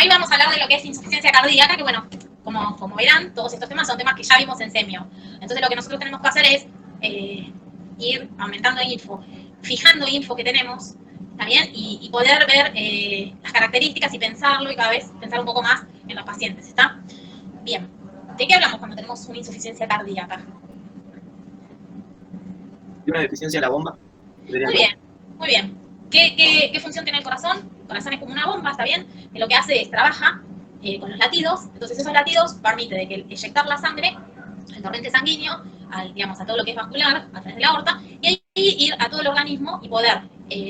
ahí vamos a hablar de lo que es insuficiencia cardíaca, que bueno, como verán, todos estos temas son temas que ya vimos en semio. Entonces lo que nosotros tenemos que hacer es ir aumentando info, fijando info que tenemos, ¿está bien? Y poder ver las características y pensarlo y cada vez pensar un poco más en los pacientes, ¿está? Bien, ¿de qué hablamos cuando tenemos una insuficiencia cardíaca? ¿Y una deficiencia de la bomba? Muy bien, muy bien. ¿Qué función tiene el corazón? El corazón es como una bomba, ¿está bien? Que lo que hace es trabaja con los latidos, entonces esos latidos permiten de que eyectar la sangre, el torrente sanguíneo, digamos, a todo lo que es vascular, a través de la aorta, y ahí ir a todo el organismo y poder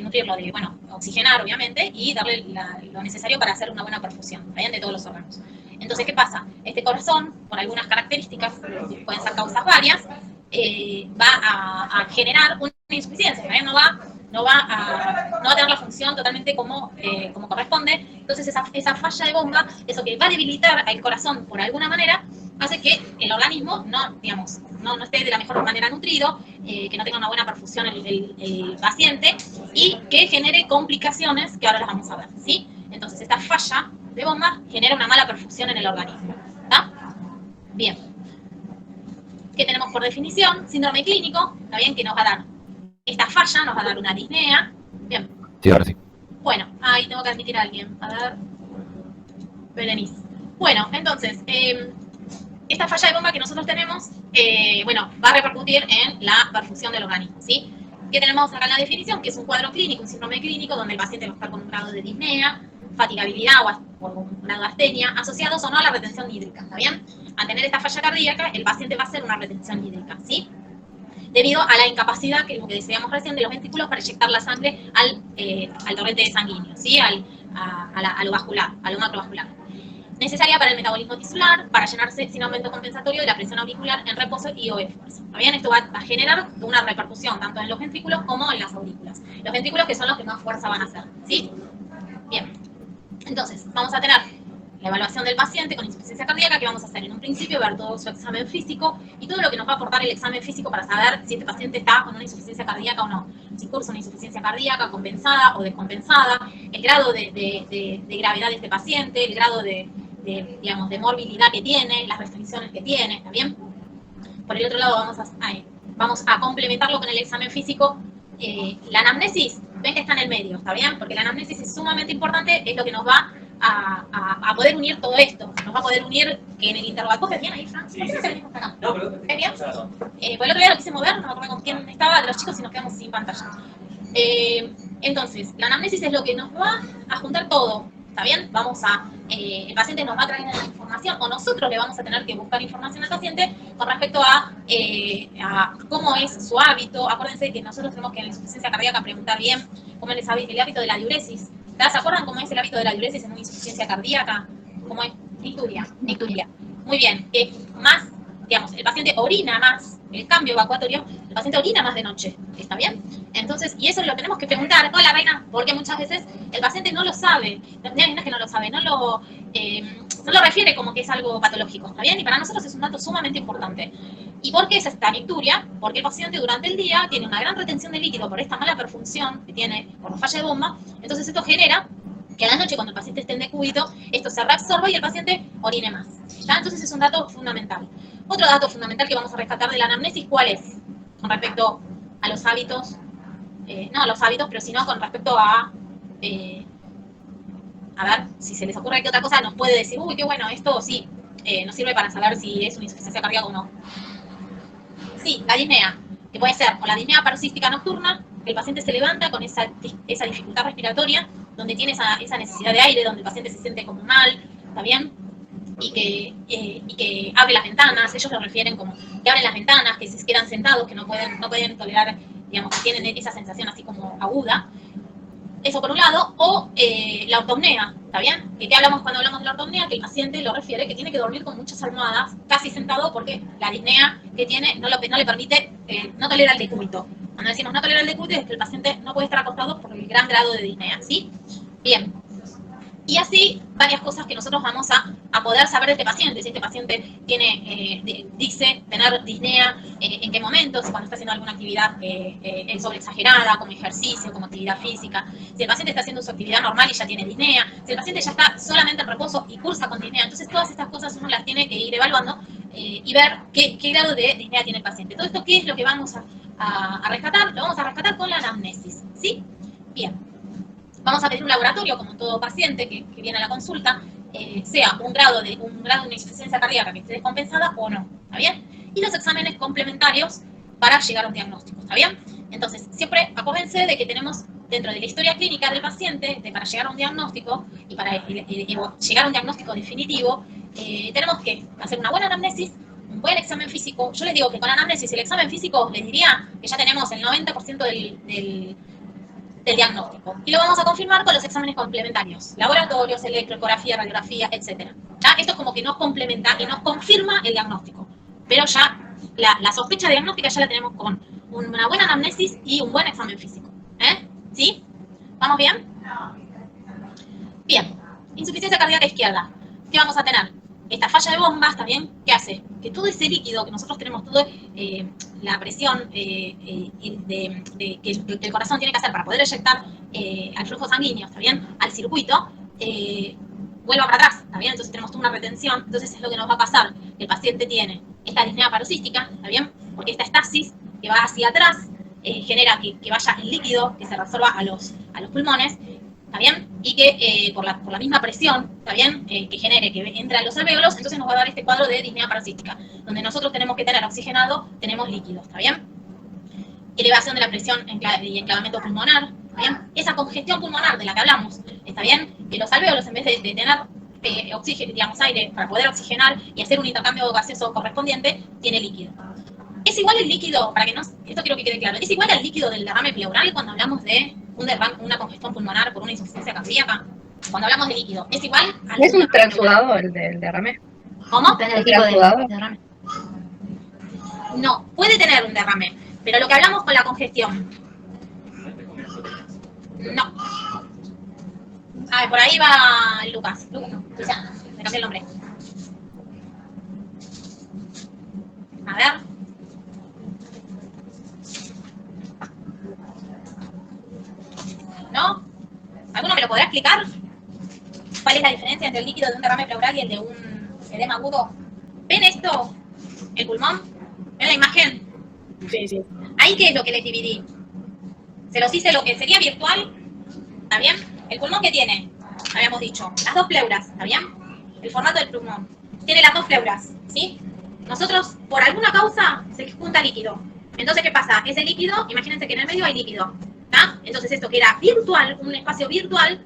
nutrirlo de, bueno, oxigenar, obviamente, y darle lo necesario para hacer una buena perfusión, ¿está bien? De todos los órganos. Entonces, ¿qué pasa? Este corazón, por algunas características, pueden ser causas varias, va a generar una insuficiencia, ¿está bien? No va a tener la función totalmente como corresponde. Entonces esa falla de bomba, eso que va a debilitar al corazón por alguna manera, hace que el organismo no esté de la mejor manera nutrido, que no tenga una buena perfusión el paciente y que genere complicaciones que ahora las vamos a ver, ¿sí? Entonces esta falla de bomba genera una mala perfusión en el organismo, ¿está? Bien. ¿Qué tenemos por definición? Síndrome clínico, ¿está bien? Que nos va a dar esta falla, nos va a dar una disnea. Bien. Sí, ahora sí. Bueno, ahí tengo que admitir a alguien. A ver. Berenice. Bueno, entonces, esta falla de bomba que nosotros tenemos, bueno, va a repercutir en la perfusión del organismo, ¿sí? ¿Qué tenemos acá en la definición? Que es un cuadro clínico, un síndrome clínico, donde el paciente va a estar con un grado de disnea, fatigabilidad o un grado de astenia, asociados o no a la retención hídrica, ¿está bien? Al tener esta falla cardíaca, el paciente va a hacer una retención hídrica, ¿sí? Debido a la incapacidad, que es lo que decíamos recién, de los ventrículos para inyectar la sangre al torrente sanguíneo, ¿sí? A lo vascular, a lo macrovascular. Necesaria para el metabolismo tisular, para llenarse sin aumento compensatorio de la presión auricular en reposo y o esfuerzo. ¿Está bien? Esto va a generar una repercusión tanto en los ventrículos como en las aurículas. Los ventrículos que son los que más fuerza van a hacer, ¿sí? Bien. Entonces, vamos a tener la evaluación del paciente con insuficiencia cardíaca, que vamos a hacer en un principio, ver todo su examen físico y todo lo que nos va a aportar el examen físico para saber si este paciente está con una insuficiencia cardíaca o no. Si cursa una insuficiencia cardíaca compensada o descompensada, el grado de gravedad de este paciente, el grado de morbilidad que tiene, las restricciones que tiene, ¿está bien? Por el otro lado vamos a complementarlo con el examen físico. La anamnesis, ven que está en el medio, ¿está bien? Porque la anamnesis es sumamente importante, es lo que nos va a poder unir todo esto. Nos va a poder unir que en el intervalo. ¿Vos ves bien ahí, Fran? Sí, acá. No, pero... ¿Ves bien? Pues el otro día lo quise mover, no me acuerdo con quién estaba, de los chicos, y nos quedamos sin pantalla. Entonces, la anamnesis es lo que nos va a juntar todo, ¿está bien? El paciente nos va a traer la información, o nosotros le vamos a tener que buscar información al paciente con respecto a cómo es su hábito. Acuérdense que nosotros tenemos que en la insuficiencia cardíaca preguntar bien cómo es el hábito de la diuresis. ¿Se acuerdan cómo es el hábito de la diuresis en una insuficiencia cardíaca? ¿Cómo es? Nicturia. Muy bien. Más, el paciente orina más, el cambio evacuatorio, el paciente orina más de noche, ¿está bien? Entonces, y eso lo tenemos que preguntar, hola Reina, porque muchas veces el paciente no lo sabe, no es que no lo sabe, no lo refiere como que es algo patológico, ¿está bien? Y para nosotros es un dato sumamente importante. ¿Y por qué es esta nicturia? Porque el paciente durante el día tiene una gran retención de líquido por esta mala perfunción que tiene por la falla de bomba, entonces esto genera que a la noche, cuando el paciente esté en decúbito, esto se reabsorba y el paciente orine más, ¿está? Entonces es un dato fundamental. Otro dato fundamental que vamos a rescatar de la anamnesis, ¿cuál es? Con respecto a los hábitos, no a los hábitos, pero sino con respecto a ver, si se les ocurre que otra cosa nos puede decir, uy, qué bueno, esto sí, nos sirve para saber si es una insuficiencia cardíaca o no. Sí, la disnea, que puede ser o la disnea paroxística nocturna, que el paciente se levanta con esa dificultad respiratoria, donde tiene esa necesidad de aire, donde el paciente se siente como mal, ¿está bien? Y que abre las ventanas, ellos lo refieren como que abren las ventanas, que se quedan sentados, que no pueden tolerar, digamos, que tienen esa sensación así como aguda. Eso por un lado, o la ortopnea, ¿está bien? ¿Qué hablamos cuando hablamos de la ortopnea? Que el paciente lo refiere que tiene que dormir con muchas almohadas, casi sentado, porque la disnea que tiene no le permite, no tolera el decúbito. Cuando decimos no tolera el decúbito es que el paciente no puede estar acostado por el gran grado de disnea, ¿sí? Bien. Y así varias cosas que nosotros vamos a poder saber de este paciente. Si este paciente tiene, dice tener disnea, en qué momentos, cuando está haciendo alguna actividad sobreexagerada, como ejercicio, como actividad física. Si el paciente está haciendo su actividad normal y ya tiene disnea. Si el paciente ya está solamente en reposo y cursa con disnea. Entonces todas estas cosas uno las tiene que ir evaluando y ver qué grado de disnea tiene el paciente. Todo esto, ¿qué es lo que vamos a rescatar? Lo vamos a rescatar con la anamnesis. ¿Sí? Bien. Vamos a pedir un laboratorio, como todo paciente que viene a la consulta, sea un grado de insuficiencia cardíaca que esté descompensada o no, ¿está bien? Y los exámenes complementarios para llegar a un diagnóstico, ¿está bien? Entonces, siempre acuérdense de que tenemos dentro de la historia clínica del paciente, para llegar a un diagnóstico y para llegar a un diagnóstico definitivo, tenemos que hacer una buena anamnesis, un buen examen físico. Yo les digo que con anamnesis y el examen físico les diría que ya tenemos el 90% del diagnóstico. Y lo vamos a confirmar con los exámenes complementarios, laboratorios, electroecografía, radiografía, etc. ¿Ya? Esto es como que nos complementa y nos confirma el diagnóstico. Pero ya la sospecha diagnóstica ya la tenemos con una buena anamnesis y un buen examen físico. ¿Sí? ¿Vamos bien? Bien. Insuficiencia cardíaca izquierda. ¿Qué vamos a tener? Esta falla de bombas también, ¿qué hace? Que todo ese líquido que nosotros tenemos, toda la presión que el corazón tiene que hacer para poder eyectar al flujo sanguíneo, ¿está bien? Al circuito, vuelva para atrás, ¿está bien? Entonces tenemos toda una retención, entonces es lo que nos va a pasar. El paciente tiene esta disnea paroxística, ¿está bien? Porque esta estasis que va hacia atrás genera que vaya el líquido, que se reabsorba a los pulmones, ¿está bien? Y que por la misma presión, ¿está bien? Que genere que entre a los alvéolos, entonces nos va a dar este cuadro de disnea paroxística, donde nosotros tenemos que tener oxigenado, tenemos líquido, ¿está bien? Elevación de la presión y enclavamiento pulmonar, ¿está bien? Esa congestión pulmonar de la que hablamos, ¿está bien? Que los alvéolos, en vez de tener oxígeno, digamos, aire para poder oxigenar y hacer un intercambio gaseoso correspondiente, tiene líquido. Es igual el líquido, para que no, esto quiero que quede claro, es igual al líquido del derrame pleural cuando hablamos de una congestión pulmonar por una insuficiencia cardíaca. Cuando hablamos de líquido, es igual al... ¿Es un transudado el del derrame? ¿Cómo? Depende del tipo de derrame. No, puede tener un derrame, pero lo que hablamos con la congestión. No. A ver, por ahí va Lucas. Lucas, no, Luciano, me cambié el nombre. A ver. ¿No? ¿Alguno me lo podrá explicar? ¿Cuál es la diferencia entre el líquido de un derrame pleural y el de un edema agudo? ¿Ven esto? ¿El pulmón? ¿Ven la imagen? Sí, sí. ¿Ahí qué es lo que les dividí? Se los hice lo que sería virtual, ¿está bien? El pulmón que tiene, habíamos dicho, las dos pleuras, ¿está bien? El formato del pulmón. Tiene las dos pleuras, ¿sí? Nosotros, por alguna causa, se junta líquido. Entonces, ¿qué pasa? Ese líquido, imagínense que en el medio hay líquido. ¿Tá? Entonces esto que era virtual, un espacio virtual,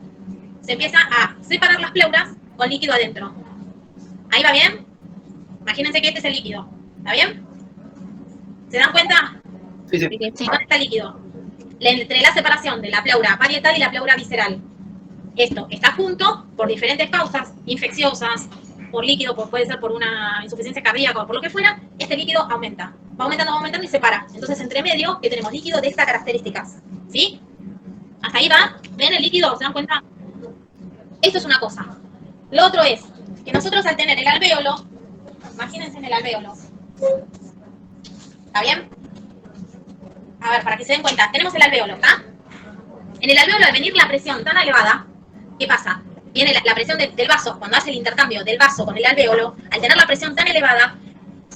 se empieza a separar las pleuras con líquido adentro. ¿Ahí va bien? Imagínense que este es el líquido. ¿Está bien? ¿Se dan cuenta? Sí, sí. ¿Dónde está el líquido? Entre la separación de la pleura parietal y la pleura visceral. Esto está junto por diferentes causas infecciosas, por líquido, puede ser por una insuficiencia cardíaca o por lo que fuera, este líquido aumenta. Va aumentando y se para. Entonces, entre medio, que tenemos líquido de estas características. ¿Sí? Hasta ahí va. ¿Ven el líquido? ¿Se dan cuenta? Esto es una cosa. Lo otro es que nosotros al tener el alvéolo, imagínense en el alvéolo. ¿Está bien? A ver, para que se den cuenta, tenemos el alvéolo, ¿está? En el alvéolo, al venir la presión tan elevada, ¿qué pasa? Viene la presión del vaso, cuando hace el intercambio del vaso con el alvéolo, al tener la presión tan elevada,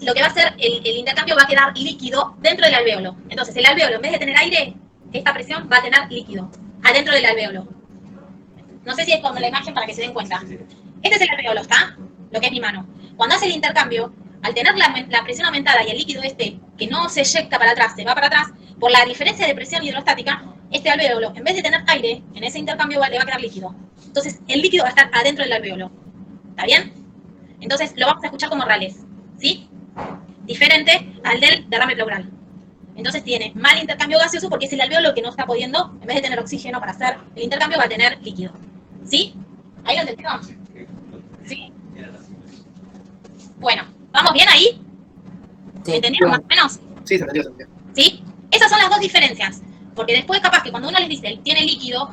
lo que va a hacer, el intercambio va a quedar líquido dentro del alvéolo. Entonces, el alvéolo, en vez de tener aire, esta presión va a tener líquido adentro del alvéolo. No sé si es como la imagen para que se den cuenta. Este es el alvéolo, ¿está? Lo que es mi mano. Cuando hace el intercambio, al tener la presión aumentada y el líquido este, que no se eyecta para atrás, se va para atrás, por la diferencia de presión hidrostática, este alvéolo, en vez de tener aire, en ese intercambio le va a quedar líquido. Entonces, el líquido va a estar adentro del alvéolo. ¿Está bien? Entonces, lo vamos a escuchar como rales. ¿Sí? Diferente al del derrame pleural. Entonces tiene mal intercambio gaseoso porque es el alvéolo que no está pudiendo, en vez de tener oxígeno para hacer el intercambio, va a tener líquido. ¿Sí? ¿Ahí lo entendieron? ¿Sí? Bueno, ¿vamos bien ahí? Sí. ¿Entendieron más o menos? Sí, se entendió, se entendió. ¿Sí? Esas son las dos diferencias. Porque después capaz que cuando uno les dice tiene líquido,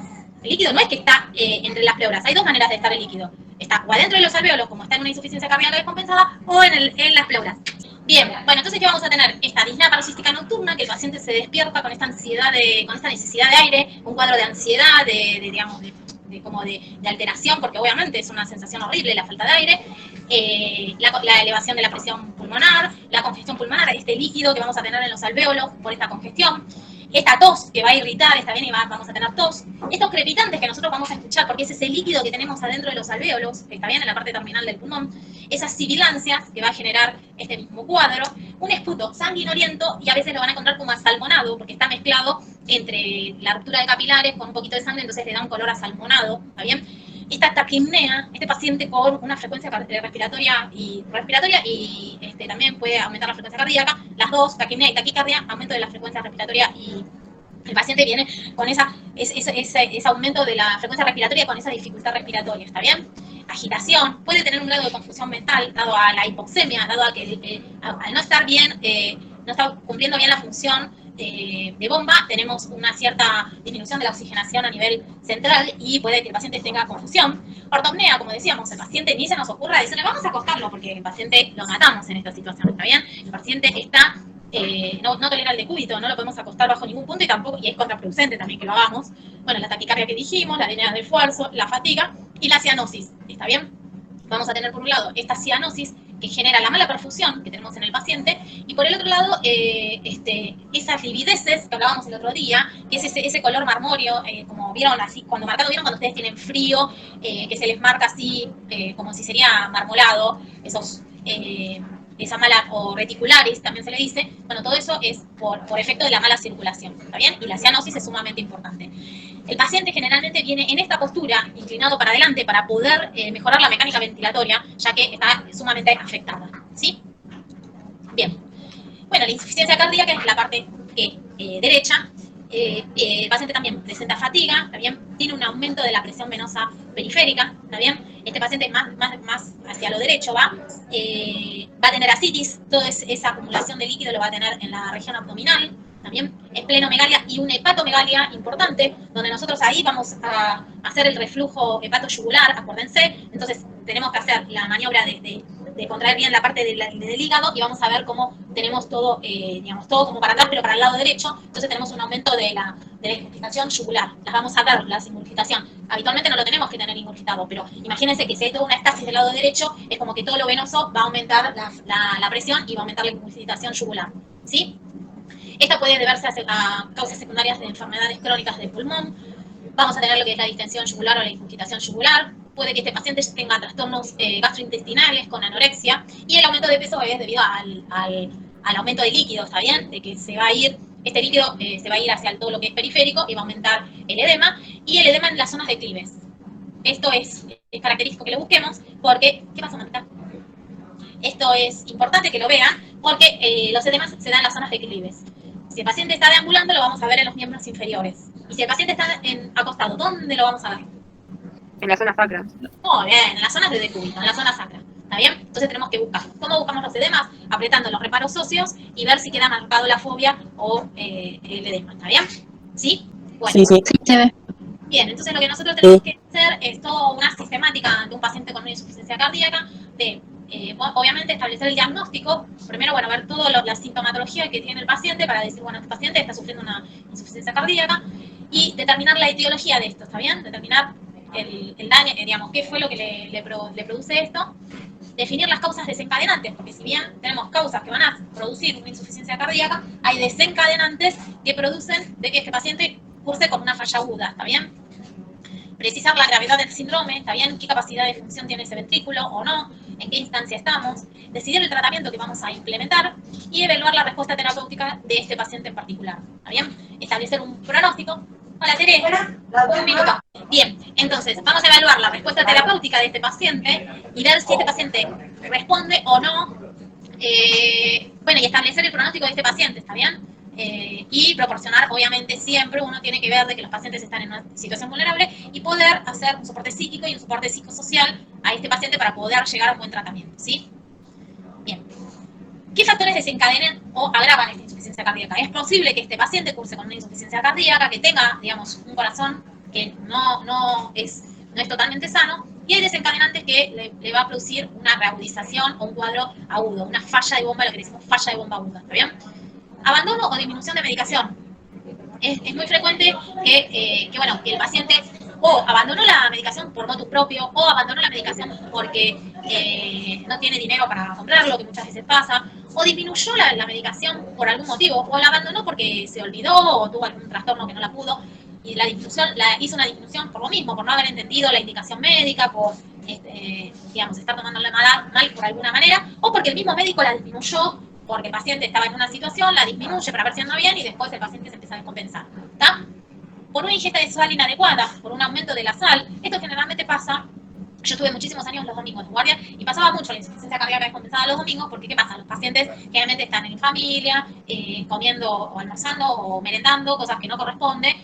El líquido no es que está entre las pleuras. Hay dos maneras de estar el líquido. Está o adentro de los alvéolos, como está en una insuficiencia cardíaca descompensada, o en las pleuras. Bien, bueno, entonces, ¿qué vamos a tener? Esta disnea paroxística nocturna, que el paciente se despierta con esta ansiedad, con esta necesidad de aire, un cuadro de ansiedad, digamos, de alteración, porque obviamente es una sensación horrible la falta de aire, la elevación de la presión pulmonar, la congestión pulmonar, este líquido que vamos a tener en los alvéolos por esta congestión, esta tos que va a irritar, está bien, y vamos a tener tos, estos crepitantes que nosotros vamos a escuchar, porque ese es el líquido que tenemos adentro de los alvéolos, está bien, en la parte terminal del pulmón, esas sibilancias que va a generar este mismo cuadro, un esputo sanguinoliento, y a veces lo van a encontrar como asalmonado, porque está mezclado entre la ruptura de capilares con un poquito de sangre, entonces le da un color asalmonado, ¿está bien? Esta taquipnea, este paciente con una frecuencia respiratoria y también puede aumentar la frecuencia cardíaca, las dos, taquipnea y taquicardia, aumento de la frecuencia respiratoria, y el paciente viene con ese aumento de la frecuencia respiratoria con esa dificultad respiratoria, ¿está bien? Agitación, puede tener un grado de confusión mental dado a la hipoxemia, dado a que al no estar bien, no está cumpliendo bien la función de bomba, tenemos una cierta disminución de la oxigenación a nivel central y puede que el paciente tenga confusión. Ortopnea, como decíamos, el paciente ni se nos ocurra decirle vamos a acostarlo porque el paciente lo matamos en esta situación, ¿está bien? El paciente está no tolera el decúbito, no lo podemos acostar bajo ningún punto y es contraproducente también que lo hagamos. Bueno, la taquicardia que dijimos, la disnea del esfuerzo, la fatiga y la cianosis, ¿está bien? Vamos a tener por un lado esta cianosis que genera la mala perfusión que tenemos en el paciente, y por el otro lado, esas livideces que hablábamos el otro día, que es ese color marmóreo, como vieron así, vieron cuando ustedes tienen frío, que se les marca así, como si sería marmolado, esa mala, o reticularis también se le dice, bueno, todo eso es por efecto de la mala circulación, ¿está bien? Y la cianosis es sumamente importante. El paciente generalmente viene en esta postura, inclinado para adelante, para poder mejorar la mecánica ventilatoria, ya que está sumamente afectada, ¿sí? Bien. Bueno, la insuficiencia cardíaca es la parte derecha. El paciente también presenta fatiga, ¿también? Tiene un aumento de la presión venosa periférica, ¿está bien? Este paciente más hacia lo derecho va a tener ascitis, toda esa acumulación de líquido lo va a tener en la región abdominal, también esplenomegalia y una hepatomegalia importante, donde nosotros ahí vamos a hacer el reflujo hepatoyugular, acuérdense, entonces tenemos que hacer la maniobra de contraer bien la parte del hígado y vamos a ver cómo tenemos todo, digamos, todo como para atrás, pero para el lado derecho, entonces tenemos un aumento de la ingurgitación yugular, las vamos a ver, la ingurgitación. Habitualmente no lo tenemos que tener ingurgitado, pero imagínense que si hay toda una estasis del lado derecho, es como que todo lo venoso va a aumentar la presión y va a aumentar la ingurgitación yugular, ¿sí? Esta puede deberse a causas secundarias de enfermedades crónicas del pulmón. Vamos a tener lo que es la distensión yugular o la ingurgitación yugular. Puede que este paciente tenga trastornos gastrointestinales con anorexia. Y el aumento de peso es debido al aumento de líquido, ¿está bien? De que se va a ir, este líquido se va a ir hacia todo lo que es periférico y va a aumentar el edema. Y el edema en las zonas declives. Esto es característico que lo busquemos porque... ¿Qué pasa, Marta? Esto es importante que lo vean porque los edemas se dan en las zonas declives. Si el paciente está deambulando, lo vamos a ver en los miembros inferiores. Y si el paciente está acostado, ¿dónde lo vamos a ver? En la zona sacra. Muy bien, en las zonas de decúbito, en la zona sacra. ¿Está bien? Entonces tenemos que buscar. ¿Cómo buscamos los edemas? Apretando los reparos óseos y ver si queda marcado la fobia o el edema. ¿Está bien? ¿Sí? Bueno. Sí, sí. Se ve. Bien, entonces lo que nosotros tenemos que hacer es toda una sistemática de un paciente con una insuficiencia cardíaca, de obviamente establecer el diagnóstico, primero, bueno, ver toda la sintomatología que tiene el paciente para decir, bueno, este paciente está sufriendo una insuficiencia cardíaca y determinar la etiología de esto, ¿está bien? Determinar el daño, digamos, qué fue lo que le produce esto, definir las causas desencadenantes, porque si bien tenemos causas que van a producir una insuficiencia cardíaca, hay desencadenantes que producen de que este paciente curse con una falla aguda, ¿está bien? Precisar la gravedad del síndrome, ¿está bien? ¿Qué capacidad de función tiene ese ventrículo o no? ¿En qué instancia estamos? Decidir el tratamiento que vamos a implementar y evaluar la respuesta terapéutica de este paciente en particular, ¿está bien? Establecer un pronóstico. Hola, Tere. Un minuto. Bien, entonces vamos a evaluar la respuesta terapéutica de este paciente y ver si este paciente responde o no. Bueno, y establecer el pronóstico de este paciente, ¿está bien? Y proporcionar, obviamente, siempre uno tiene que ver de que los pacientes están en una situación vulnerable y poder hacer un soporte psíquico y un soporte psicosocial a este paciente para poder llegar a un buen tratamiento, ¿sí? Bien. ¿Qué factores desencadenan o agravan esta insuficiencia cardíaca? Es posible que este paciente curse con una insuficiencia cardíaca, que tenga, digamos, un corazón que no es totalmente sano, y hay desencadenantes que le va a producir una reagudización o un cuadro agudo, una falla de bomba, lo que decimos falla de bomba aguda, ¿está bien? Abandono o disminución de medicación. Es muy frecuente que el paciente o abandonó la medicación por motu propio, o abandonó la medicación porque no tiene dinero para comprarlo, que muchas veces pasa, o disminuyó la medicación por algún motivo, o la abandonó porque se olvidó o tuvo algún trastorno que no la pudo, y hizo una disminución por lo mismo, por no haber entendido la indicación médica, por estar tomándola mal por alguna manera, o porque el mismo médico la disminuyó porque el paciente estaba en una situación, la disminuye para ver si anda bien y después el paciente se empieza a descompensar. ¿Está? Por una ingesta de sal inadecuada, por un aumento de la sal, esto generalmente pasa. Yo tuve muchísimos años los domingos de guardia y pasaba mucho la insuficiencia cardíaca descompensada los domingos porque ¿qué pasa? Los pacientes generalmente están en familia, comiendo o almorzando o merendando, cosas que no corresponden,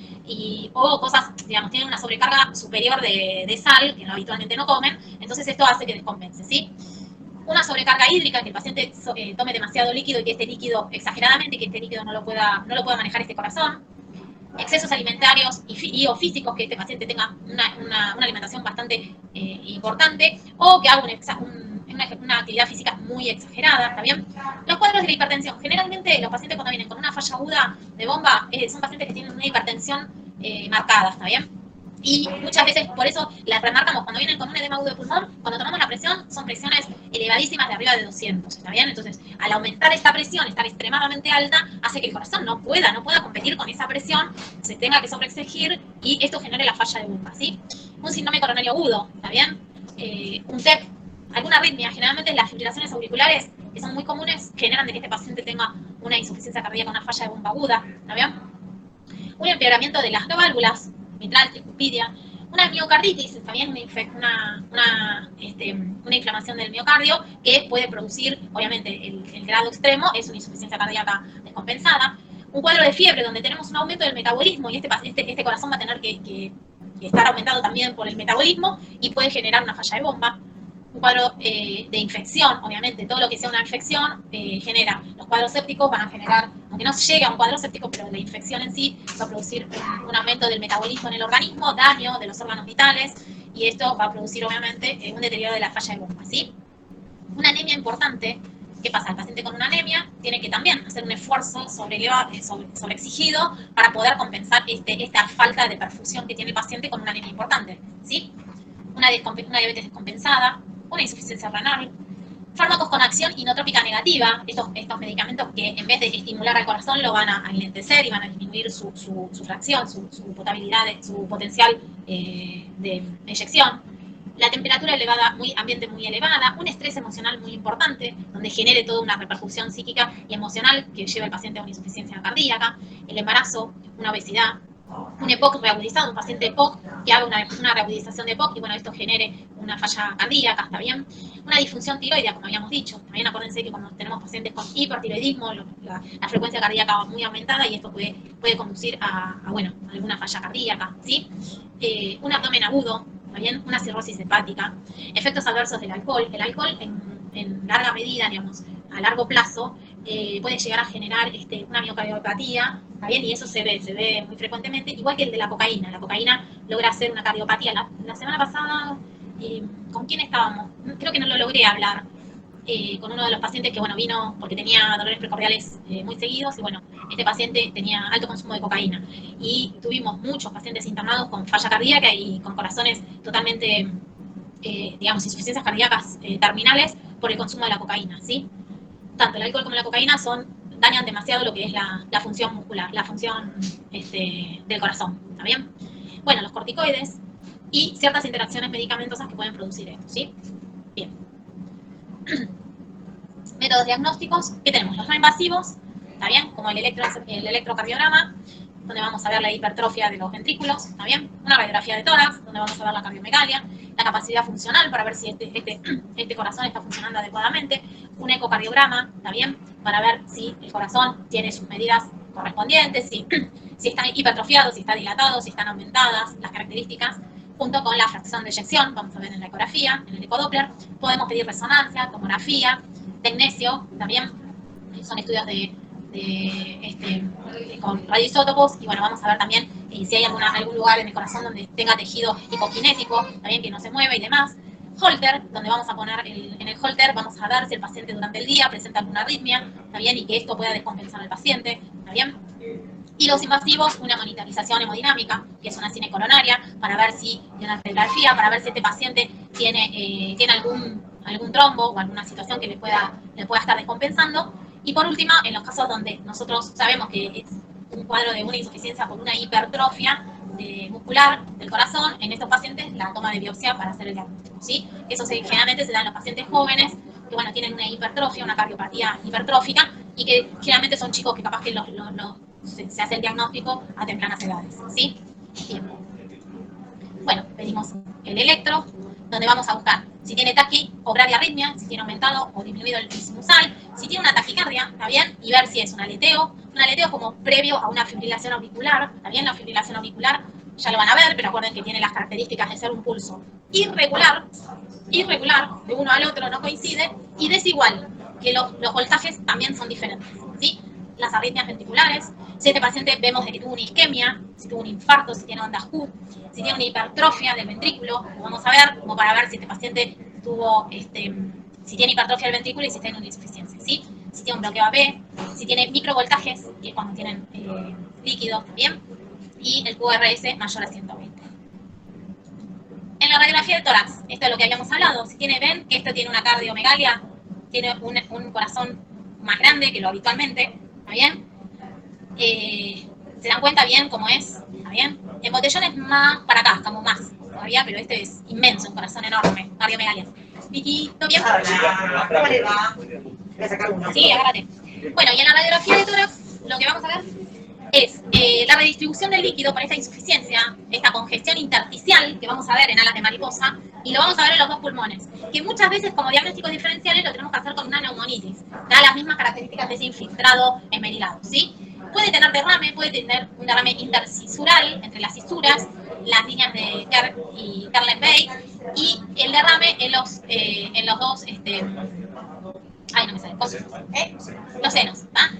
o cosas, digamos, tienen una sobrecarga superior de sal que habitualmente no comen, entonces esto hace que descompense, ¿sí? Una sobrecarga hídrica, que el paciente tome demasiado líquido y que este líquido exageradamente, y que este líquido no lo pueda manejar este corazón. Excesos alimentarios y o físicos, que este paciente tenga una alimentación bastante importante, o que haga una actividad física muy exagerada, ¿está bien? Los cuadros de la hipertensión. Generalmente los pacientes cuando vienen con una falla aguda de bomba son pacientes que tienen una hipertensión marcada, ¿está bien? Y muchas veces, por eso las remarcamos, cuando vienen con un edema agudo de pulmón, cuando tomamos la presión, son presiones elevadísimas de arriba de 200, ¿está bien? Entonces, al aumentar esta presión, estar extremadamente alta, hace que el corazón no pueda competir con esa presión, se tenga que sobreexigir y esto genere la falla de bomba, ¿sí? Un síndrome coronario agudo, ¿está bien? Un TEP, alguna arritmia, generalmente las fibrilaciones auriculares, que son muy comunes, generan de que este paciente tenga una insuficiencia cardíaca, una falla de bomba aguda, ¿está bien? Un empeoramiento de las válvulas, mitral, tricupidia, una miocarditis, también una inflamación del miocardio que puede producir, obviamente, el grado extremo es una insuficiencia cardíaca descompensada. Un cuadro de fiebre donde tenemos un aumento del metabolismo y este corazón va a tener que estar aumentado también por el metabolismo y puede generar una falla de bomba. Un cuadro de infección, obviamente, todo lo que sea una infección genera. Los cuadros sépticos van a generar, aunque no llegue a un cuadro séptico, pero la infección en sí va a producir un aumento del metabolismo en el organismo, daño de los órganos vitales, y esto va a producir, obviamente, un deterioro de la falla de bomba, ¿sí? Una anemia importante. ¿Qué pasa? El paciente con una anemia tiene que también hacer un esfuerzo sobreexigido para poder compensar esta falta de perfusión que tiene el paciente con una anemia importante, ¿sí? Una diabetes descompensada, una insuficiencia renal, fármacos con acción inotrópica negativa, estos medicamentos que en vez de estimular al corazón lo van a enlentecer y van a disminuir su fracción, su potabilidad, su potencial de eyección. La temperatura elevada, ambiente muy elevada, un estrés emocional muy importante, donde genere toda una repercusión psíquica y emocional que lleva al paciente a una insuficiencia cardíaca, el embarazo, una obesidad, un EPOC reagudizado, un paciente EPOC que haga una reagudización de EPOC y bueno, esto genere una falla cardíaca, ¿está bien? Una disfunción tiroidea, como habíamos dicho. También acuérdense que cuando tenemos pacientes con hipertiroidismo, la frecuencia cardíaca va muy aumentada y esto puede conducir a alguna falla cardíaca, ¿sí? Un abdomen agudo, ¿está bien? Una cirrosis hepática, efectos adversos del alcohol. El alcohol en larga medida, digamos, a largo plazo, puede llegar a generar una miocardiopatía, ¿está bien? Y eso se ve muy frecuentemente, igual que el de la cocaína. La cocaína logra hacer una cardiopatía. La semana pasada, ¿con quién estábamos? Creo que no lo logré hablar. Con uno de los pacientes que, bueno, vino porque tenía dolores precordiales muy seguidos y, bueno, este paciente tenía alto consumo de cocaína. Y tuvimos muchos pacientes internados con falla cardíaca y con corazones totalmente, digamos, insuficiencias cardíacas terminales por el consumo de la cocaína, ¿sí? Tanto el alcohol como la cocaína dañan demasiado lo que es la función muscular, la función del corazón, ¿está bien? Bueno, los corticoides y ciertas interacciones medicamentosas que pueden producir esto, ¿sí? Bien. Métodos diagnósticos, ¿qué tenemos? Los no invasivos, ¿está bien? Como el electrocardiograma, donde vamos a ver la hipertrofia de los ventrículos, ¿está bien? Una radiografía de tórax, donde vamos a ver la cardiomegalia, la capacidad funcional para ver si este corazón está funcionando adecuadamente, un ecocardiograma, ¿está bien? Para ver si el corazón tiene sus medidas correspondientes, si está hipertrofiado, si está dilatado, si están aumentadas las características, junto con la fracción de eyección, vamos a ver en la ecografía, en el ecodoppler, podemos pedir resonancia, tomografía, tecnesio, también son estudios de con radioisótopos, y bueno, vamos a ver también si hay algún lugar en el corazón donde tenga tejido hipokinético, también que no se mueva y demás. Holter, donde vamos a poner, en el holter vamos a ver si el paciente durante el día presenta alguna arritmia, ¿está bien? Y que esto pueda descompensar al paciente, ¿está bien? Y los invasivos, una monitorización hemodinámica, que es una cine coronaria, para ver si tiene una radiografía, para ver si este paciente tiene algún trombo o alguna situación que le pueda estar descompensando. Y por último, en los casos donde nosotros sabemos que es un cuadro de una insuficiencia por una hipertrofia muscular del corazón, en estos pacientes la toma de biopsia para hacer el diagnóstico, ¿sí? Eso generalmente se da en los pacientes jóvenes que, bueno, tienen una hipertrofia, una cardiopatía hipertrófica, y que generalmente son chicos que capaz que se hace el diagnóstico a tempranas edades, ¿sí? Bien. Bueno, pedimos el electro, donde vamos a buscar si tiene taqui o bradiarritmia, si tiene aumentado o disminuido el sinusal, si tiene una taquicardia, ¿está bien? Y ver si es un aleteo como previo a una fibrilación auricular, ¿está bien? La fibrilación auricular ya lo van a ver, pero acuerden que tiene las características de ser un pulso irregular, de uno al otro no coincide, y desigual, que los voltajes también son diferentes, ¿sí? Las arritmias ventriculares, si este paciente vemos de que tuvo una isquemia, si tuvo un infarto, si tiene ondas Q, si tiene una hipertrofia del ventrículo, lo vamos a ver como para ver si este paciente tuvo, si tiene hipertrofia del ventrículo y si tiene una insuficiencia, ¿sí? Si tiene un bloqueo AB, si tiene microvoltajes, que es cuando tienen líquidos también, y el QRS mayor a 120. En la radiografía de tórax, esto es lo que habíamos hablado, si ven que esto tiene una cardiomegalia, tiene un corazón más grande que lo habitualmente, ¿está bien? Se dan cuenta bien cómo es, ¿está bien? El botellón es más para acá, como más todavía, pero este es inmenso, un corazón enorme, cardiomegalia. Vicky, ¿todo bien? Hola, ¿cómo le va? Voy a sacar uno. Sí, agárrate. Bueno, y en la radiografía de tórax, lo que vamos a ver es la redistribución del líquido por esta insuficiencia, esta congestión intersticial que vamos a ver en alas de mariposa, y lo vamos a ver en los dos pulmones, que muchas veces como diagnósticos diferenciales lo tenemos que hacer con una neumonitis, da las mismas características de ese infiltrado esmerilado, ¿sí? Puede tener derrame, puede tener un derrame intercisural entre las cisuras, las líneas de Kerr y Kerlenbeck, y el derrame en los dos, ay, no me sale, los senos, ¿va?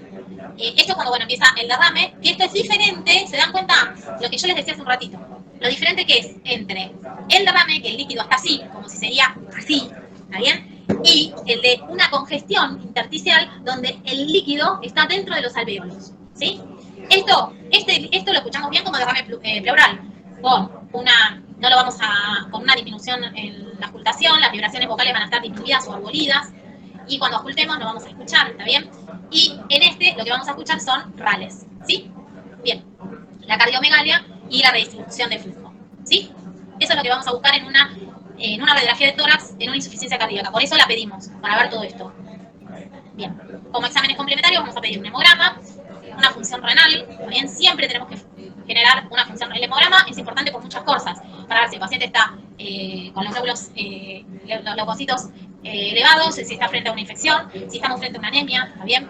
Esto es cuando, bueno, empieza el derrame, que esto es diferente, ¿se dan cuenta? Lo que yo les decía hace un ratito, lo diferente que es entre el derrame, que el líquido está así, como si sería así, ¿está bien? Y el de una congestión intersticial, donde el líquido está dentro de los alvéolos, ¿sí? Esto lo escuchamos bien como derrame pleural, con una disminución en la ocultación, las vibraciones vocales van a estar disminuidas o abolidas, y cuando ocultemos no vamos a escuchar, ¿está bien? Y en lo que vamos a escuchar son rales, ¿sí? Bien, la cardiomegalia y la redistribución de flujo, ¿sí? Eso es lo que vamos a buscar en una radiografía de tórax en una insuficiencia cardíaca, por eso la pedimos, para ver todo esto. Bien, como exámenes complementarios vamos a pedir un hemograma, una función renal, también siempre tenemos que generar una función. El hemograma es importante por muchas cosas, para ver si el paciente está con los glóbulos, los leucocitos elevados, si está frente a una infección, si estamos frente a una anemia, ¿está bien?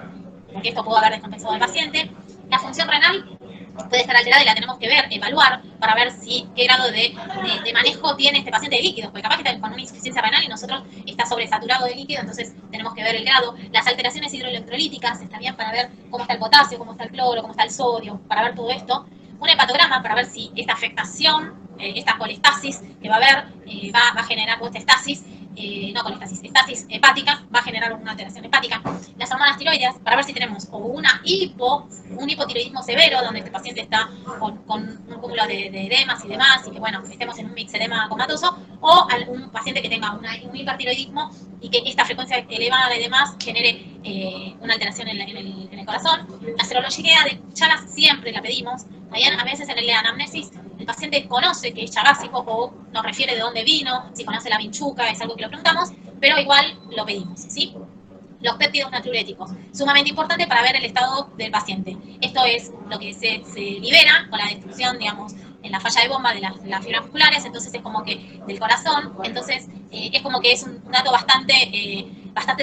Porque esto puede haber descompensado al paciente. La función renal puede estar alterada y la tenemos que ver, evaluar, para ver qué grado de manejo tiene este paciente de líquidos, porque capaz que está con una insuficiencia renal y nosotros está sobresaturado de líquido, entonces tenemos que ver el grado. Las alteraciones hidroelectrolíticas está bien para ver cómo está el potasio, cómo está el cloro, cómo está el sodio, para ver todo esto. Un hepatograma para ver si esta afectación, esta colestasis que va a haber, va a generar, o esta estasis, estasis hepática, va a generar una alteración hepática. Las hormonas tiroideas, para ver si tenemos o un hipotiroidismo severo, donde este paciente está con un cúmulo de edemas y demás, y que, bueno, estemos en un mixedema comatoso, o algún paciente que tenga un hipertiroidismo y que esta frecuencia elevada de demás genere una alteración en el corazón. La serología de Chagas siempre la pedimos. También a veces en la anamnesis el paciente conoce que es chagásico o nos refiere de dónde vino, si conoce la vinchuca, es algo que lo preguntamos, pero igual lo pedimos, ¿sí? Los péptidos natriuréticos, sumamente importante para ver el estado del paciente. Esto es lo que se libera con la destrucción, digamos, en la falla de bomba de las fibras musculares, entonces es como que del corazón, entonces es como que es un dato bastante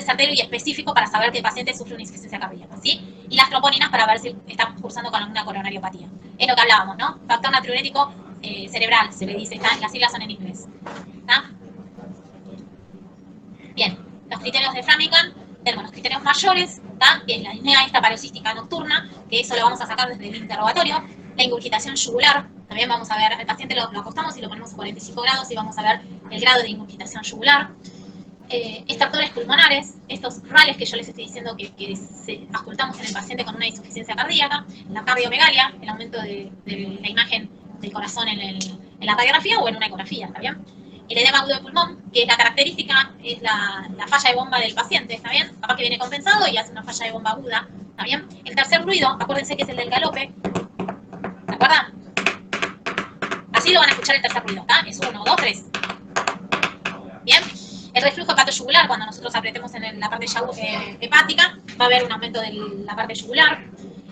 certero y específico para saber que el paciente sufre una insuficiencia cardíaca, ¿sí? Y las troponinas para ver si está cursando con alguna coronariopatía. Es lo que hablábamos, ¿no? Factor natriurético cerebral, se le dice, las siglas son en inglés. ¿Está? Bien, los criterios de Framingham, tenemos los criterios mayores, ¿tá? Que es la disnea esta paroxística nocturna, que eso lo vamos a sacar desde el interrogatorio. La ingurgitación yugular, también vamos a ver, al paciente lo acostamos y lo ponemos a 45 grados y vamos a ver el grado de ingurgitación yugular. Estertores pulmonares, estos rales que yo les estoy diciendo que auscultamos en el paciente con una insuficiencia cardíaca, la cardiomegalia, el aumento de la imagen del corazón en la radiografía o en una ecografía, ¿está bien? El edema agudo de pulmón, que la característica es la falla de bomba del paciente, ¿está bien? Capaz que viene compensado y hace una falla de bomba aguda, ¿está bien? El tercer ruido, acuérdense que es el del galope, ¿se acuerdan? Así lo van a escuchar el tercer ruido, ¿está? Es 1, 2, 3. ¿Bien? El reflujo hepatoyugular, cuando nosotros apretemos en la parte hepática, va a haber un aumento de la parte yugular.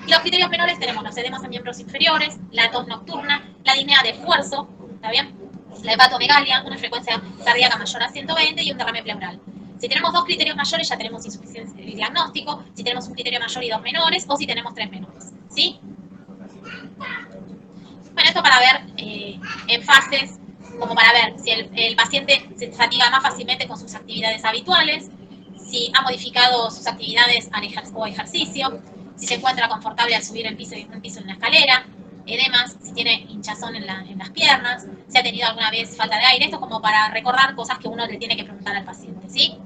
Y los criterios menores tenemos los edemas en miembros inferiores, la tos nocturna, la disnea de esfuerzo, ¿está bien? La hepatomegalia, una frecuencia cardíaca mayor a 120 y un derrame pleural. Si tenemos dos criterios mayores, ya tenemos insuficiencia de diagnóstico. Si tenemos un criterio mayor y dos menores, o si tenemos tres menores, ¿sí? Bueno, esto para ver en fases, como para ver si el paciente se fatiga más fácilmente con sus actividades habituales, si ha modificado sus actividades o ejercicio, si se encuentra confortable al subir un piso en una escalera, edemas, si tiene hinchazón en las piernas, si ha tenido alguna vez falta de aire. Esto es como para recordar cosas que uno le tiene que preguntar al paciente, ¿sí?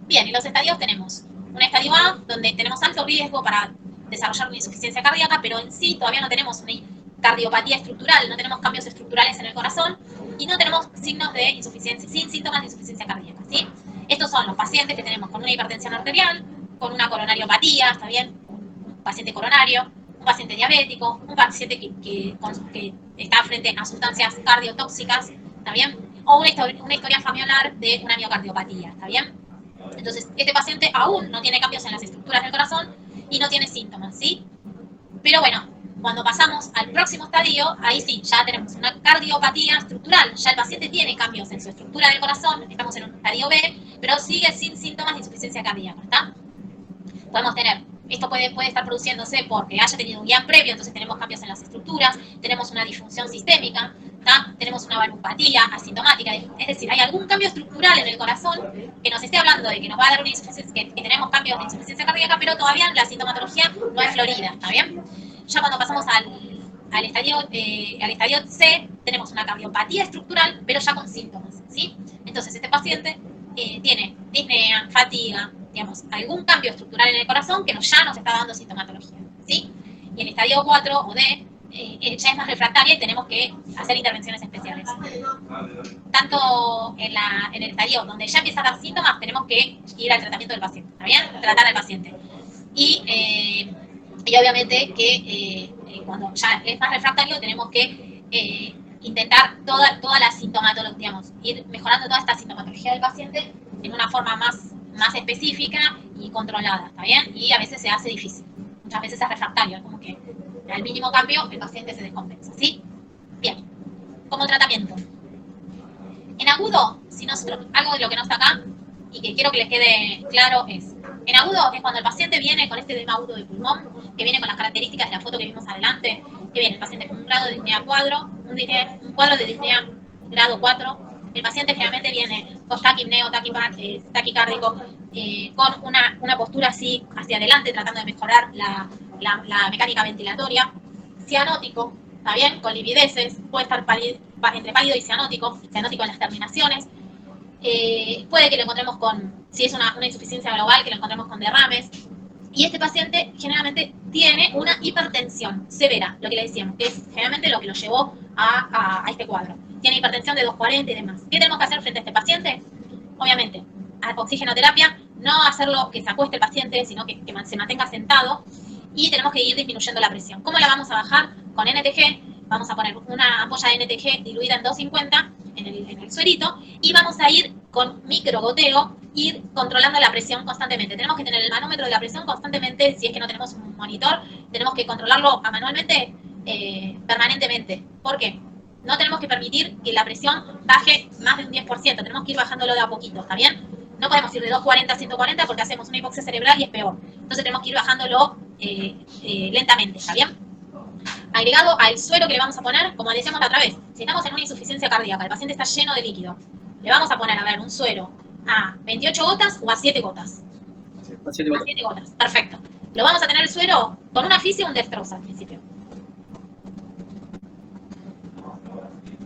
Bien, en los estadios tenemos un estadio A, donde tenemos alto riesgo para desarrollar una insuficiencia cardíaca, pero en sí todavía no tenemos una cardiopatía estructural, no tenemos cambios estructurales en el corazón y no tenemos signos de insuficiencia, sin síntomas de insuficiencia cardíaca, ¿sí? Estos son los pacientes que tenemos con una hipertensión arterial, con una coronariopatía, ¿está bien? Un paciente coronario, un paciente diabético, un paciente que está frente a sustancias cardiotóxicas, ¿está bien? O una historia familiar de una miocardiopatía, ¿está bien? Entonces, este paciente aún no tiene cambios en las estructuras del corazón y no tiene síntomas, ¿sí? Pero bueno, cuando pasamos al próximo estadio, ahí sí, ya tenemos una cardiopatía estructural. Ya el paciente tiene cambios en su estructura del corazón, estamos en un estadio B, pero sigue sin síntomas de insuficiencia cardíaca, ¿está? Podemos tener, esto puede estar produciéndose porque haya tenido un guión previo, entonces tenemos cambios en las estructuras, tenemos una disfunción sistémica, ¿tá? Tenemos una valvopatía asintomática, es decir, hay algún cambio estructural en el corazón que nos esté hablando de que nos va a dar una insuficiencia, que tenemos cambios de insuficiencia cardíaca, pero todavía la sintomatología no es florida, ¿está bien? Ya cuando pasamos al estadio C, tenemos una cardiopatía estructural, pero ya con síntomas, ¿sí? Entonces, este paciente tiene disnea, fatiga, digamos, algún cambio estructural en el corazón que ya nos está dando sintomatología, ¿sí? Y el estadio 4 o D ya es más refractaria y tenemos que hacer intervenciones especiales. Tanto en el estadio donde ya empieza a dar síntomas, tenemos que ir al tratamiento del paciente, ¿está bien? Tratar al paciente. Y obviamente que cuando ya es más refractario tenemos que intentar toda la sintomatología, digamos, ir mejorando toda esta sintomatología del paciente en una forma más específica y controlada, ¿está bien? Y a veces se hace difícil, muchas veces es refractario, como que al mínimo cambio el paciente se descompensa, ¿sí? Bien, como tratamiento. En agudo, si nosotros, algo de lo que no está acá y que quiero que les quede claro es, en agudo es cuando el paciente viene con este edema agudo de pulmón, que viene con las características de la foto que vimos adelante, que viene el paciente con un grado de disnea cuadro, un cuadro de disnea grado 4. El paciente generalmente viene con taquipneo, taquicárdico, con una postura así hacia adelante, tratando de mejorar la mecánica ventilatoria, cianótico, ¿está bien? Con livideces, puede estar entre pálido y cianótico en las terminaciones. Puede que lo encontremos si es una insuficiencia global, que lo encontremos con derrames. Y este paciente generalmente tiene una hipertensión severa, lo que le decíamos, que es generalmente lo que lo llevó a este cuadro. Tiene hipertensión de 240 y demás. ¿Qué tenemos que hacer frente a este paciente? Obviamente, oxigenoterapia, no hacerlo que se acueste el paciente, sino que se mantenga sentado. Y tenemos que ir disminuyendo la presión. ¿Cómo la vamos a bajar? Con NTG. Vamos a poner una ampolla de NTG diluida en 250 en el suerito y vamos a ir con microgoteo, ir controlando la presión constantemente. Tenemos que tener el manómetro de la presión constantemente. Si es que no tenemos un monitor, tenemos que controlarlo manualmente, permanentemente. ¿Por qué? No tenemos que permitir que la presión baje más de un 10%. Tenemos que ir bajándolo de a poquito, ¿está bien? No podemos ir de 240 a 140 porque hacemos una hipoxia cerebral y es peor. Entonces tenemos que ir bajándolo lentamente, ¿está bien? Agregado al suero que le vamos a poner, como decíamos la otra vez, si estamos en una insuficiencia cardíaca, el paciente está lleno de líquido, le vamos a poner, un suero a 28 gotas o a 7 gotas. A 7 A gotas. 7 gotas. Perfecto. Lo vamos a tener el suero con una fisia y un destroza al principio.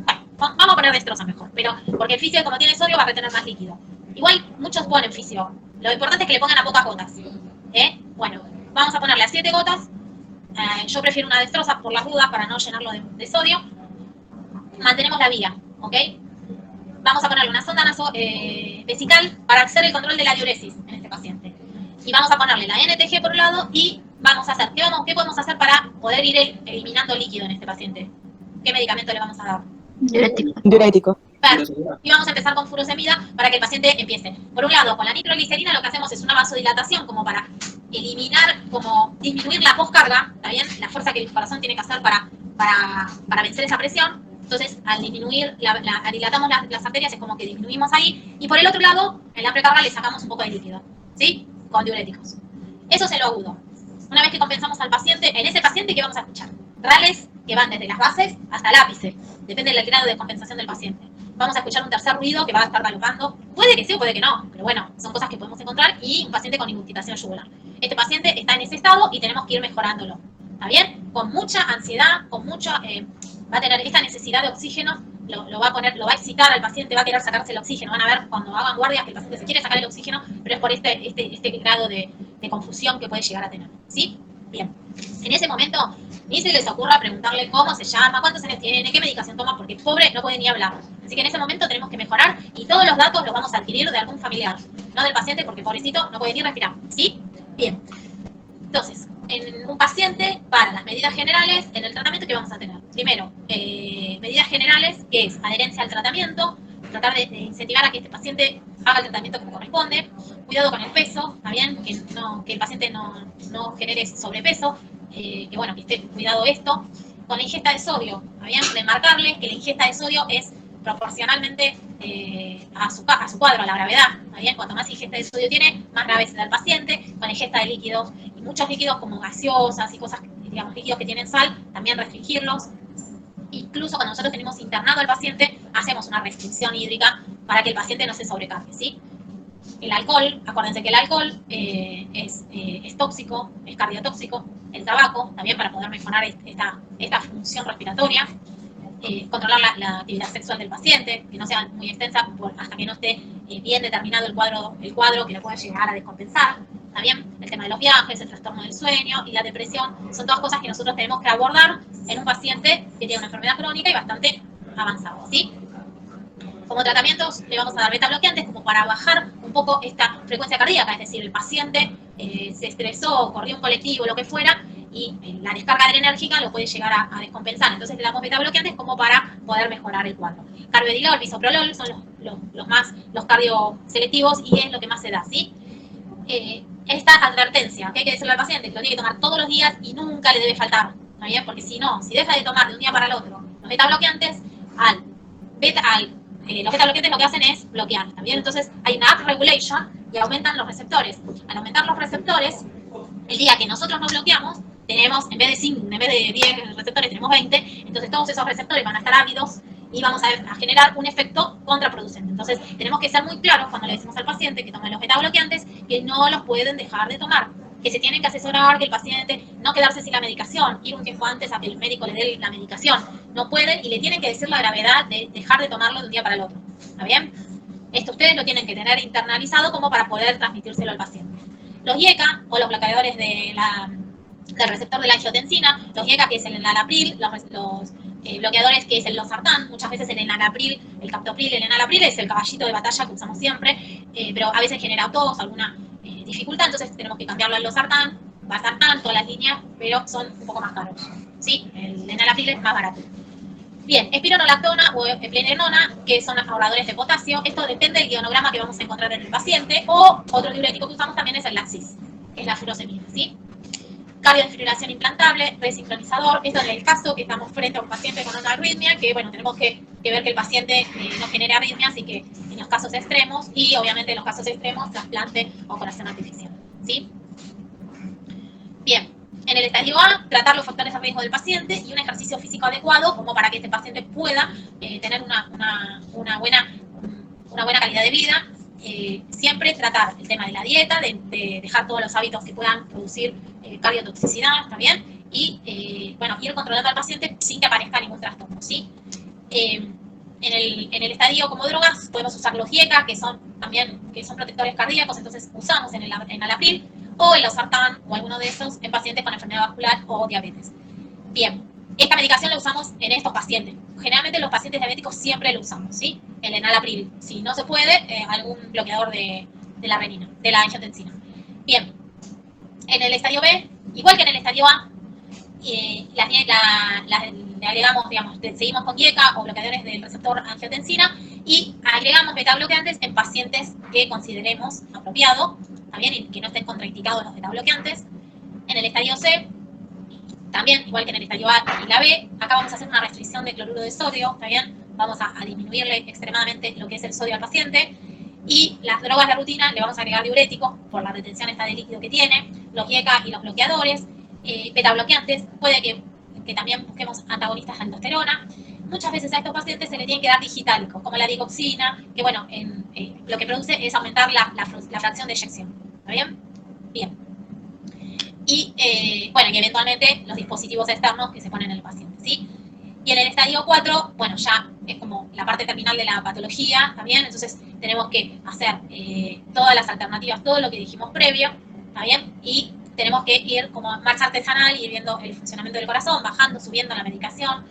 Bueno, vamos a poner destroza mejor, pero porque el fisio, como tiene sodio, va a retener más líquido. Igual muchos ponen fisio. Lo importante es que le pongan a pocas gotas. Bueno, vamos a ponerle a 7 gotas. Yo prefiero una destroza por las dudas para no llenarlo de sodio. Mantenemos la vía, ¿ok? Vamos a ponerle una sonda vesical para hacer el control de la diuresis en este paciente. Y vamos a ponerle la NTG por un lado y vamos a hacer, ¿qué podemos hacer para poder ir eliminando líquido en este paciente? ¿Qué medicamento le vamos a dar? Diurético. Y vamos a empezar con furosemida para que el paciente empiece. Por un lado, con la nitroglicerina lo que hacemos es una vasodilatación como para eliminar, como disminuir la poscarga, ¿está bien? La fuerza que el corazón tiene que hacer para vencer esa presión. Entonces, al disminuir, dilatamos las arterias, es como que disminuimos ahí. Y por el otro lado, en la precarga le sacamos un poco de líquido, ¿sí? Con diuréticos. Eso es en lo agudo. Una vez que compensamos al paciente, en ese paciente, ¿qué vamos a escuchar? Rales que van desde las bases hasta el ápice. Depende del grado de compensación del paciente. Vamos a escuchar un tercer ruido que va a estar galopando. Puede que sí o puede que no, pero bueno, son cosas que podemos encontrar. Y un paciente con incrustación yugular. Este paciente está en ese estado y tenemos que ir mejorándolo. ¿Está bien? Con mucha ansiedad, con mucha... va a tener esta necesidad de oxígeno, lo va a excitar al paciente, va a querer sacarse el oxígeno. Van a ver cuando hagan guardias que el paciente se quiere sacar el oxígeno, pero es por este grado de confusión que puede llegar a tener. ¿Sí? Bien. En ese momento, ni se les ocurra preguntarle cómo se llama, cuántos años tiene, qué medicación toma, porque pobre no puede ni hablar. Así que en ese momento tenemos que mejorar y todos los datos los vamos a adquirir de algún familiar, no del paciente, porque pobrecito no puede ni respirar. ¿Sí? Bien. Entonces, en un paciente, para las medidas generales, en el tratamiento que vamos a tener. Primero, medidas generales, que es adherencia al tratamiento, tratar de incentivar a que este paciente haga el tratamiento como corresponde, cuidado con el peso, ¿está bien? Que el paciente no genere sobrepeso, que esté cuidado esto. Con la ingesta de sodio, ¿está bien? Remarcarle que la ingesta de sodio es proporcionalmente a su cuadro, a la gravedad, ¿está bien? Cuanto más ingesta de sodio tiene, más grave será el paciente. Con la ingesta de líquidos, y muchos líquidos como gaseosas y cosas, digamos, líquidos que tienen sal, también restringirlos. Incluso cuando nosotros tenemos internado al paciente, hacemos una restricción hídrica para que el paciente no se sobrecargue, ¿sí? El alcohol, acuérdense que el alcohol es tóxico, es cardiotóxico. El tabaco, también para poder mejorar esta función respiratoria. Controlar la actividad sexual del paciente, que no sea muy extensa hasta que no esté bien determinado el cuadro que le puede llegar a descompensar. También el tema de los viajes, el trastorno del sueño y la depresión son todas cosas que nosotros tenemos que abordar en un paciente que tiene una enfermedad crónica y bastante avanzada, ¿sí? Como tratamientos le vamos a dar beta bloqueantes como para bajar un poco esta frecuencia cardíaca, es decir, el paciente se estresó, corrió un colectivo, lo que fuera, y la descarga adrenérgica lo puede llegar a descompensar. Entonces le damos beta bloqueantes como para poder mejorar el cuadro. Carvedilol, bisoprolol son los cardioselectivos y es lo que más se da, ¿sí? Esta advertencia que hay que decirle al paciente que lo tiene que tomar todos los días y nunca le debe faltar, ¿está bien? Porque si no, si deja de tomar de un día para el otro los beta bloqueantes, los beta bloqueantes lo que hacen es bloquear, ¿está bien? Entonces hay una upregulation y aumentan los receptores. Al aumentar los receptores, el día que nosotros no bloqueamos, tenemos, en vez de 10 receptores, tenemos 20, entonces todos esos receptores van a estar ávidos y vamos a generar un efecto contraproducente. Entonces, tenemos que ser muy claros cuando le decimos al paciente que tome los beta bloqueantes, que no los pueden dejar de tomar, que se tienen que asesorar, que el paciente no quedarse sin la medicación, ir un tiempo antes a que el médico le dé la medicación. No pueden y le tienen que decir la gravedad de dejar de tomarlo de un día para el otro. ¿Está bien? Esto ustedes lo tienen que tener internalizado como para poder transmitírselo al paciente. Los IECA, o los bloqueadores del receptor de la angiotensina, los IECA, que es el enalapril, los bloqueadores, que es el losartán, muchas veces el enalapril, el captopril, el enalapril es el caballito de batalla que usamos siempre, pero a veces genera tos, alguna dificultad, entonces tenemos que cambiarlo al losartán, valsartán, todas las líneas, pero son un poco más caros, ¿sí? El enalapril es más barato. Bien, espironolactona o eplerenona, que son ahorradores de potasio. Esto depende del guionograma que vamos a encontrar en el paciente. O otro diurético que usamos también es el Laxis, que es la furosemida, ¿sí? Cardiodesfibrilación implantable, resincronizador. Esto es el caso que estamos frente a un paciente con una arritmia, que bueno, tenemos que ver que el paciente no genere arritmias y que en los casos extremos, y obviamente en los casos extremos, trasplante o corazón artificial, ¿sí? Bien. En el estadio A, tratar los factores de riesgo del paciente y un ejercicio físico adecuado como para que este paciente pueda tener una buena calidad de vida siempre tratar el tema de la dieta, de dejar todos los hábitos que puedan producir cardiotoxicidad, ¿está bien? Y, bueno, ir controlando al paciente sin que aparezca ningún trastorno, ¿sí? En el estadio como drogas podemos usar los IECA, que son protectores cardíacos, entonces usamos en enalapril, o el losartán o alguno de esos en pacientes con enfermedad vascular o diabetes. Bien, esta medicación la usamos en estos pacientes. Generalmente los pacientes diabéticos siempre lo usamos, ¿sí? El enalapril. Si no se puede, algún bloqueador de la renina, de la angiotensina. Bien, en el estadio B, igual que en el estadio A, le agregamos, digamos, seguimos con IECA o bloqueadores del receptor angiotensina y agregamos betabloqueantes en pacientes que consideremos apropiado, también, y que no estén contraindicados los betabloqueantes. En el estadio C, también, igual que en el estadio A y la B, acá vamos a hacer una restricción de cloruro de sodio, ¿está bien? Vamos a disminuirle extremadamente lo que es el sodio al paciente. Y las drogas de rutina le vamos a agregar diuréticos por la retención esta de líquido que tiene, los IECA y los bloqueadores, betabloqueantes, puede que también busquemos antagonistas de aldosterona. Muchas veces a estos pacientes se le tienen que dar digitálicos, como la digoxina, que bueno, lo que produce es aumentar la fracción de eyección. ¿Está bien? Bien. Y, bueno, y eventualmente los dispositivos externos que se ponen en el paciente, ¿sí? Y en el estadio 4, bueno, ya es como la parte terminal de la patología, ¿también? Entonces tenemos que hacer todas las alternativas, todo lo que dijimos previo, ¿está bien? Y tenemos que ir como marcha artesanal, ir viendo el funcionamiento del corazón, bajando, subiendo la medicación.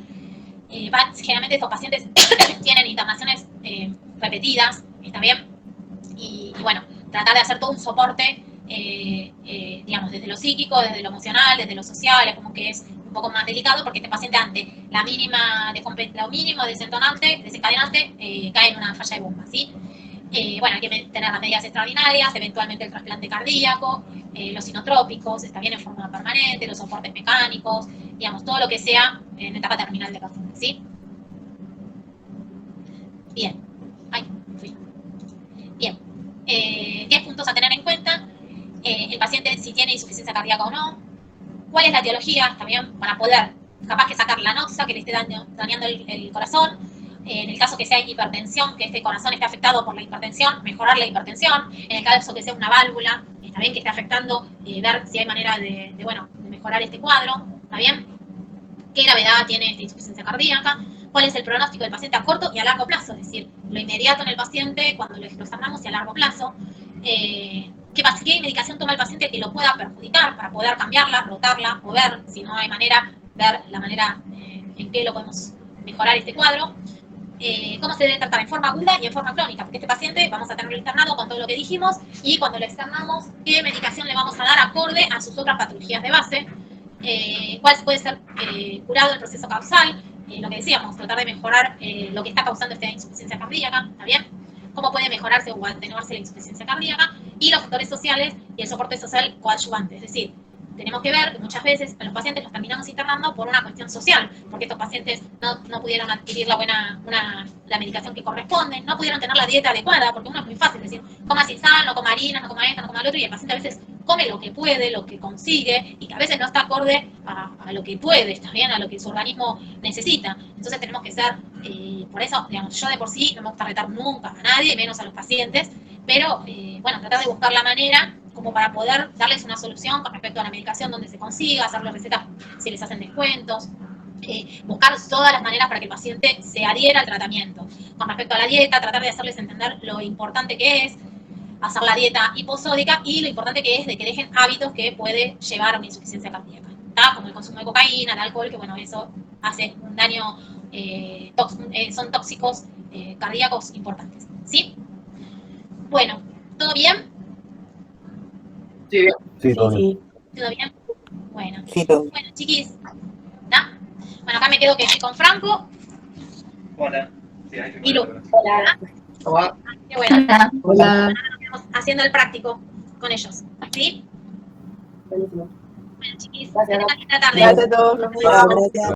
Generalmente estos pacientes tienen internaciones repetidas, ¿está bien? Y bueno, tratar de hacer todo un soporte, digamos, desde lo psíquico, desde lo emocional, desde lo social, es como que es un poco más delicado porque este paciente ante lo mínimo desencadenante, cae en una falla de bomba, ¿sí? Bueno, hay que tener las medidas extraordinarias, eventualmente el trasplante cardíaco, los sinotrópicos, está bien en forma permanente, los soportes mecánicos, digamos, todo lo que sea en etapa terminal de paciente, ¿sí? Bien. Ay, fui. Bien. 10 puntos a tener en cuenta. El paciente si tiene insuficiencia cardíaca o no. ¿Cuál es la etiología? También para poder, capaz que sacar la anoxa que le esté dañando el corazón. En el caso que sea hipertensión, que este corazón esté afectado por la hipertensión, mejorar la hipertensión. En el caso que sea una válvula, está bien que esté afectando, ver si hay manera de mejorar este cuadro, ¿está bien? ¿Qué gravedad tiene esta insuficiencia cardíaca? ¿Cuál es el pronóstico del paciente a corto y a largo plazo? Es decir, lo inmediato en el paciente, cuando lo examinamos, y a largo plazo. ¿Qué medicación toma el paciente que lo pueda perjudicar para poder cambiarla, rotarla, o ver, si no hay manera, ver la manera en que lo podemos mejorar este cuadro? ¿Cómo se debe tratar en forma aguda y en forma crónica? Porque este paciente vamos a tenerlo internado con todo lo que dijimos, y cuando lo externamos, ¿qué medicación le vamos a dar acorde a sus otras patologías de base? ¿Cuál puede ser curado el proceso causal? Lo que decíamos, tratar de mejorar lo que está causando esta insuficiencia cardíaca, ¿está bien? ¿Cómo puede mejorarse o atenuarse la insuficiencia cardíaca? Y los factores sociales y el soporte social coadyuvante, es decir, tenemos que ver que muchas veces a los pacientes los terminamos internando por una cuestión social, porque estos pacientes no pudieron adquirir la medicación que corresponde, no pudieron tener la dieta adecuada, porque uno es muy fácil decir, coma sin sal, no coma harinas, no coma esto, no coma lo otro, y el paciente a veces come lo que puede, lo que consigue, y que a veces no está acorde a lo que puede, está bien, a lo que su organismo necesita. Entonces tenemos que ser, por eso, digamos, yo de por sí no me gusta retar nunca a nadie, menos a los pacientes, pero, bueno, tratar de buscar la manera como para poder darles una solución con respecto a la medicación donde se consiga, hacerles recetas si les hacen descuentos, buscar todas las maneras para que el paciente se adhiera al tratamiento. Con respecto a la dieta, tratar de hacerles entender lo importante que es hacer la dieta hiposódica y lo importante que es de que dejen hábitos que puede llevar a una insuficiencia cardíaca, ¿tá? Como el consumo de cocaína, de alcohol, que bueno, eso hace un daño, son tóxicos cardíacos importantes, ¿sí? Bueno, ¿todo bien? Sí, bien. Sí, todo bien. ¿Todo bien? Bueno. Sí, todo bien. Bueno, chiquis, ¿tá? Bueno, acá me quedo que estoy con Franco Hola. y Lu. Hola. Hola. Qué bueno. Hola. Ahora nos quedamos haciendo el práctico con ellos, ¿sí? Buenísimo. Bueno, chiquis, que Gracias. tengan linda tarde. Gracias a todos. Nos vemos. Gracias.